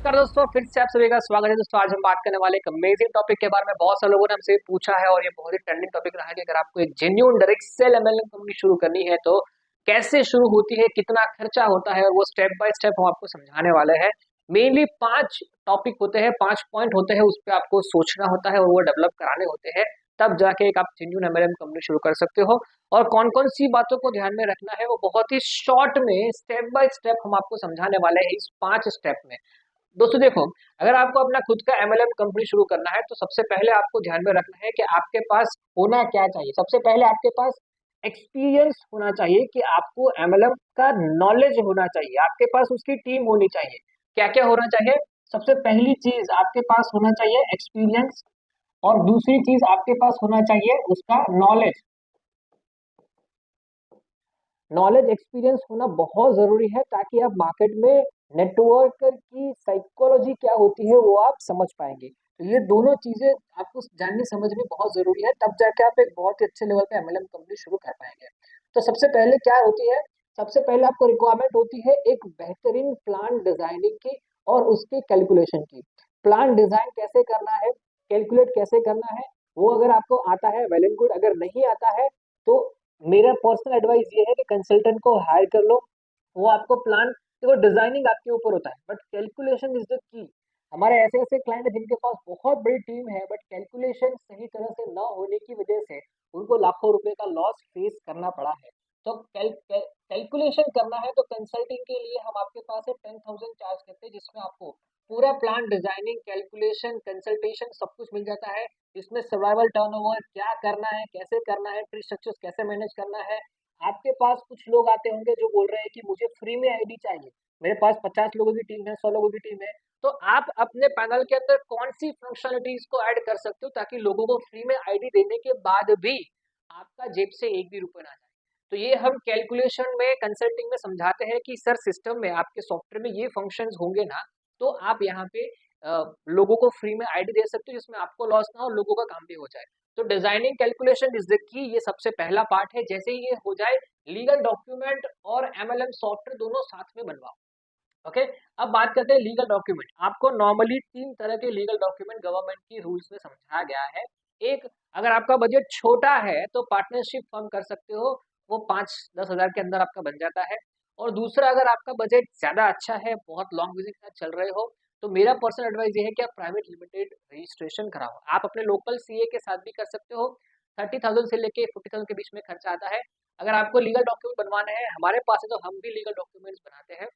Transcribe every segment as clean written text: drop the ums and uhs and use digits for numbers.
नमस्कार दोस्तों, फिर से आप सभी का स्वागत है। दोस्तों आज हम बात करने वाले एक अमेजिंग टॉपिक के बारे में। बहुत सारे लोगों ने हमसे पूछा है और ये बहुत ही ट्रेंडिंग टॉपिक रहा है कि अगर आपको एक genuine direct sale MLM company शुरू करनी है तो कैसे शुरू होती है, कितना खर्चा होता है, और वो स्टेप बाय स्टेप हम आपको समझाने वाले हैं। मेनली 5 टॉपिक होते हैं, 5 पॉइंट होते हैं, उस पर आपको सोचना होता है और वो डेवलप कराने होते हैं, तब जाके एक आप जेन्युइन एमएलएम कंपनी शुरू कर सकते हो। और कौन कौन सी बातों को ध्यान में रखना है वो बहुत ही शॉर्ट में स्टेप बाय स्टेप हम आपको समझाने वाले हैं इस 5 स्टेप में। दोस्तों देखो, अगर आपको अपना खुद का एमएलएम कंपनी शुरू करना है तो सबसे पहले आपको ध्यान में रखना है कि आपके पास होना क्या चाहिए। सबसे पहले आपके पास एक्सपीरियंस होना चाहिए, कि आपको एमएलएम का नॉलेज होना चाहिए, आपके पास उसकी टीम होनी चाहिए। क्या क्या होना चाहिए? सबसे पहली चीज आपके पास होना चाहिए एक्सपीरियंस, और दूसरी चीज आपके पास होना चाहिए उसका नॉलेज। नॉलेज एक्सपीरियंस होना बहुत जरूरी है ताकि आप मार्केट में नेटवर्कर की साइकोलॉजी क्या होती है वो आप समझ पाएंगे। तो ये दोनों चीजें आपको जाननी समझनी बहुत जरूरी है, तब जाके आप एक बहुत ही अच्छे लेवल पे एमएलएम कंपनी शुरू कर पाएंगे। तो सबसे पहले क्या होती है? सबसे पहले आपको रिक्वायरमेंट होती है एक बेहतरीन प्लान डिजाइनिंग की और उसकी कैलकुलेशन की। प्लान डिजाइन कैसे करना है, कैलकुलेट कैसे करना है, वो अगर आपको आता है वेल एंड गुड, अगर नहीं आता है तो मेरा पर्सनल एडवाइस ये है कि कंसल्टेंट को हायर कर लो। वो आपको प्लान, देखो डिजाइनिंग आपके ऊपर होता है but calculation is the key. हमारे ऐसे ऐसे क्लाइंट है जिनके पास बहुत बड़ी टीम है बट कैलकुलेशन सही तरह से न होने की वजह से उनको लाखों रुपए का लॉस फेस करना पड़ा है। तो कैलकुलेशन करना है तो कंसल्टिंग के लिए हम आपके पास है 10,000 चार्ज करते हैं, जिसमें आपको पूरा प्लान डिजाइनिंग, कैलकुलेशन, कंसल्टेशन सब कुछ मिल जाता है। इसमें सर्वाइवल टर्नओवर क्या करना है, कैसे करना है, ट्री स्ट्रक्चर्स कैसे मैनेज करना है। आपके पास कुछ लोग आते होंगे जो बोल रहे हैं कि मुझे फ्री में आईडी चाहिए, मेरे पास 50 लोगों की टीम है, 100 लोगों की टीम है। तो आप अपने पैनल के अंदर कौन सी फंक्शनलिटीज को ऐड कर सकते हो ताकि लोगों को फ्री में आईडी देने के बाद भी आपका जेब से एक भी रुपए ना जाए। तो ये हम कैलकुलेशन में, कंसल्टिंग में समझाते हैं कि सर सिस्टम में आपके सॉफ्टवेयर में ये फंक्शंस होंगे ना, तो आप यहाँ पे लोगों को फ्री में आईडी दे सकते हो जिसमें आपको लॉस ना हो, लोगों का काम भी हो जाए। तो designing calculation is the key, ये सबसे पहला पार्ट है। जैसे ही ये हो जाए, लीगल डॉक्यूमेंट और एमएलएम सॉफ्टवेयर दोनों साथ में बनवाओ। ओके, अब बात करते हैं लीगल डॉक्यूमेंट। आपको नॉर्मली 3 तरह के लीगल डॉक्यूमेंट गवर्नमेंट की रूल्स में समझाया गया है। एक, अगर आपका बजट छोटा है तो पार्टनरशिप फॉर्म कर सकते हो, वो 5-10 हजार के अंदर आपका बन जाता है। और दूसरा, अगर आपका बजट ज्यादा अच्छा है, बहुत लॉन्ग विजिट का चल रहे हो, तो मेरा पर्सनल एडवाइस ये है कि आप प्राइवेट लिमिटेड रजिस्ट्रेशन कराओ। आप अपने लोकल सीए के साथ भी कर सकते हो। 30,000 से लेके 40,000 के बीच में खर्चा आता है। अगर आपको लीगल डॉक्यूमेंट बनवाना है, हमारे पास है, तो हम भी लीगल डॉक्यूमेंट्स बनाते हैं।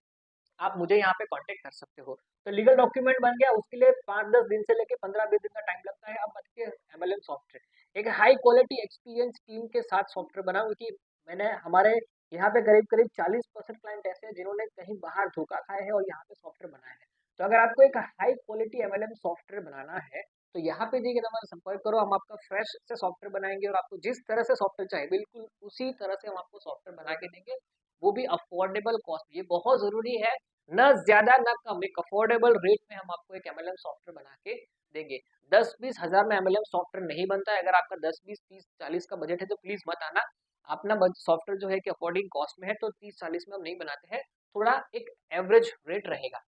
आप मुझे यहाँ पे कांटेक्ट कर सकते हो। तो लीगल डॉक्यूमेंट बन गया, उसके लिए 5-10 दिन से लेके 15-20 दिन का टाइम लगता है। अब बन के एमएलएम सॉफ्टवेयर, एक हाई क्वालिटी एक्सपीरियंस टीम के साथ सॉफ्टवेयर बना, क्योंकि मैंने हमारे यहाँ पे करीब करीब 40% क्लाइंट ऐसे हैं जिन्होंने कहीं बाहर धोखा खाया है और यहाँ पे सॉफ्टवेयर बनाया है। तो अगर आपको एक हाई क्वालिटी एमएलएम सॉफ्टवेयर बनाना है तो यहाँ पे देखिए, हमारा संपर्क करो, हम आपका फ्रेश से सॉफ्टवेयर बनाएंगे और आपको जिस तरह से सॉफ्टवेयर चाहिए बिल्कुल उसी तरह से हम आपको सॉफ्टवेयर बना के देंगे, वो भी अफोर्डेबल कॉस्ट। ये बहुत जरूरी है, न ज्यादा न कम, एक अफोर्डेबल रेट में हम आपको एक एमएलएम सॉफ्टवेयर बना के देंगे। 10-20 हजार में एमएलएम सॉफ्टवेयर नहीं बनता है। अगर आपका 10-20-30-40 का बजट है तो प्लीज मत आना। अपना सॉफ्टवेयर जो है कि अफोर्डिंग कॉस्ट में है, तो 30-40 में हम नहीं बनाते हैं, थोड़ा एक एवरेज रेट रहेगा।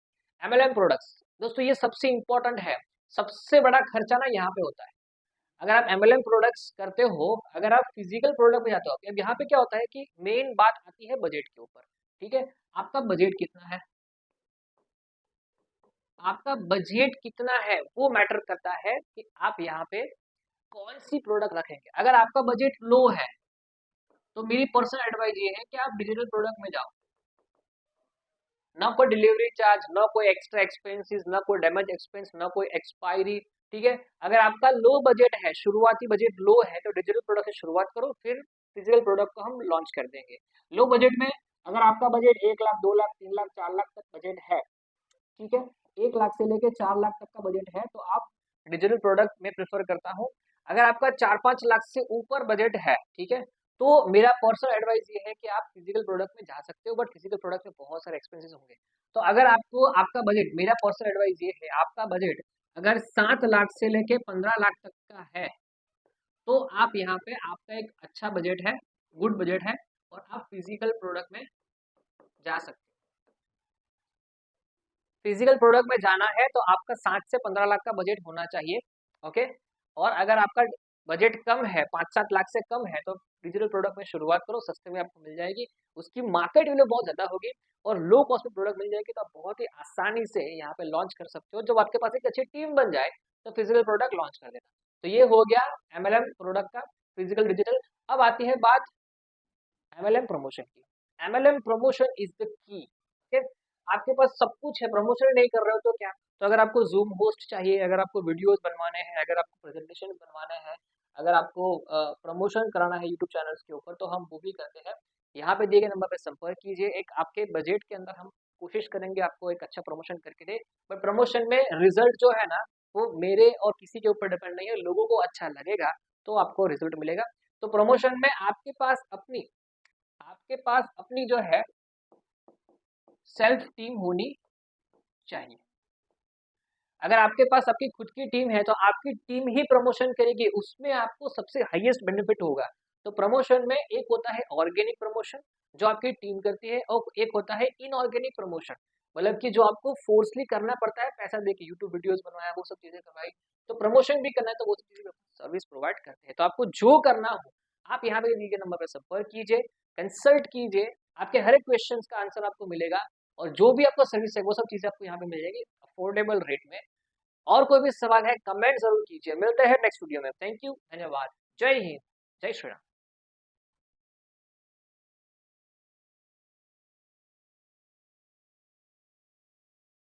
एमएलएम प्रोडक्ट्स, दोस्तों ये सबसे इंपॉर्टेंट है। सबसे बड़ा खर्चा ना यहाँ पे होता है। अगर आप एमएलएम प्रोडक्ट्स करते हो, अगर आप फिजिकल प्रोडक्ट में जाते हो, अब यहाँ पे क्या होता है कि मेन बात आती है बजट के ऊपर। ठीक है, आपका बजट कितना है, आपका बजट कितना है वो मैटर करता है कि आप यहाँ पे कौन सी प्रोडक्ट रखेंगे। अगर आपका बजट लो है तो मेरी पर्सनल एडवाइस ये है कि आप डिजिटल प्रोडक्ट में जाओ। ना कोई डिलीवरी चार्ज, ना कोई एक्स्ट्रा एक्सपेंसेस, ना कोई डैमेज एक्सपेंस, ना कोई एक्सपायरी। ठीक है, अगर आपका लो बजट है, शुरुआती बजट लो है, तो डिजिटल प्रोडक्ट से शुरुआत करो, फिर फिजिकल प्रोडक्ट को हम लॉन्च कर देंगे। लो बजट में, अगर आपका बजट 1 लाख, 2 लाख, 3 लाख, 4 लाख तक बजट है, ठीक है, 1 लाख से लेके 4 लाख तक का बजट है, तो आप डिजिटल प्रोडक्ट में प्रेफर करता हूँ। अगर आपका 4-5 लाख से ऊपर बजट है, ठीक है, तो मेरा पर्सनल एडवाइस ये है कि आप फिजिकल प्रोडक्ट में जा सकते हो, बट फिजिकल प्रोडक्ट में बहुत सारे एक्सपेंसेस होंगे। तो अगर आपको, आपका बजट, मेरा पर्सनल एडवाइस ये है, आपका बजट अगर 7 लाख से लेके 15 लाख तक का है, तो आप यहाँ पे, आपका एक अच्छा बजट है, गुड बजट है, और आप फिजिकल प्रोडक्ट में जा सकते फिजिकल प्रोडक्ट में जाना है तो आपका 7 से 15 लाख का बजट होना चाहिए। ओके, और अगर आपका बजट कम है, 5-7 लाख से कम है, तो डिजिटल प्रोडक्ट में शुरुआत करो, सस्ते में आपको मिल जाएगी, उसकी मार्केट वैल्यू बहुत ज़्यादा होगी और लो कॉस्ट में प्रोडक्ट मिल जाएगी, तो आप बहुत ही आसानी से यहाँ पे लॉन्च कर सकते हो। जब आपके पास एक अच्छी टीम बन जाए तो फिजिकल प्रोडक्ट लॉन्च कर देना। तो ये हो गया एमएलएम प्रोडक्ट का, फिजिकल डिजिटल। अब आती है बात एमएलएम प्रमोशन की। MLM promotion is the key. ठीक, आपके पास सब कुछ है, प्रमोशन नहीं कर रहे हो तो क्या? तो अगर आपको जूम होस्ट चाहिए, अगर आपको वीडियोस बनवाने हैं, अगर आपको प्रेजेंटेशन बनवाने हैं, अगर आपको प्रमोशन कराना है यूट्यूब चैनल्स के ऊपर, तो हम वो भी करते हैं। यहाँ पे दिए गए नंबर पे संपर्क कीजिए, एक आपके बजट के अंदर हम कोशिश करेंगे आपको एक अच्छा प्रमोशन करके दे। बट प्रमोशन में रिजल्ट जो है ना, वो मेरे और किसी के ऊपर डिपेंड नहीं है, लोगों को अच्छा लगेगा तो आपको रिजल्ट मिलेगा। तो प्रमोशन में आपके पास अपनी जो है सेल्फ टीम होनी चाहिए। अगर आपके पास आपकी खुद की टीम है तो आपकी टीम ही प्रमोशन करेगी, उसमें आपको सबसे हाईएस्ट बेनिफिट होगा। तो प्रमोशन में एक होता है ऑर्गेनिक प्रमोशन जो आपकी टीम करती है, और एक होता है इनऑर्गेनिक प्रमोशन, मतलब कि जो आपको फोर्सली करना पड़ता है, पैसा देके यूट्यूब वीडियोस बनवाया, वो सब चीजें करवाई। तो प्रमोशन भी करना है तो वो सब चीजें सर्विस प्रोवाइड करते हैं। तो आपको जो करना हो आप यहाँ पे दिए गए नंबर पर संपर्क कीजिए, कंसल्ट कीजिए, आपके हर एक क्वेश्चन का आंसर आपको मिलेगा, और जो भी आपको सर्विस है वो सब चीजें आपको यहाँ पे मिल जाएगी अफोर्डेबल रेट में। और कोई भी सवाल है कमेंट जरूर कीजिए। मिलते हैं नेक्स्ट वीडियो में। थैंक यू, धन्यवाद। जय हिंद, जय श्री राम।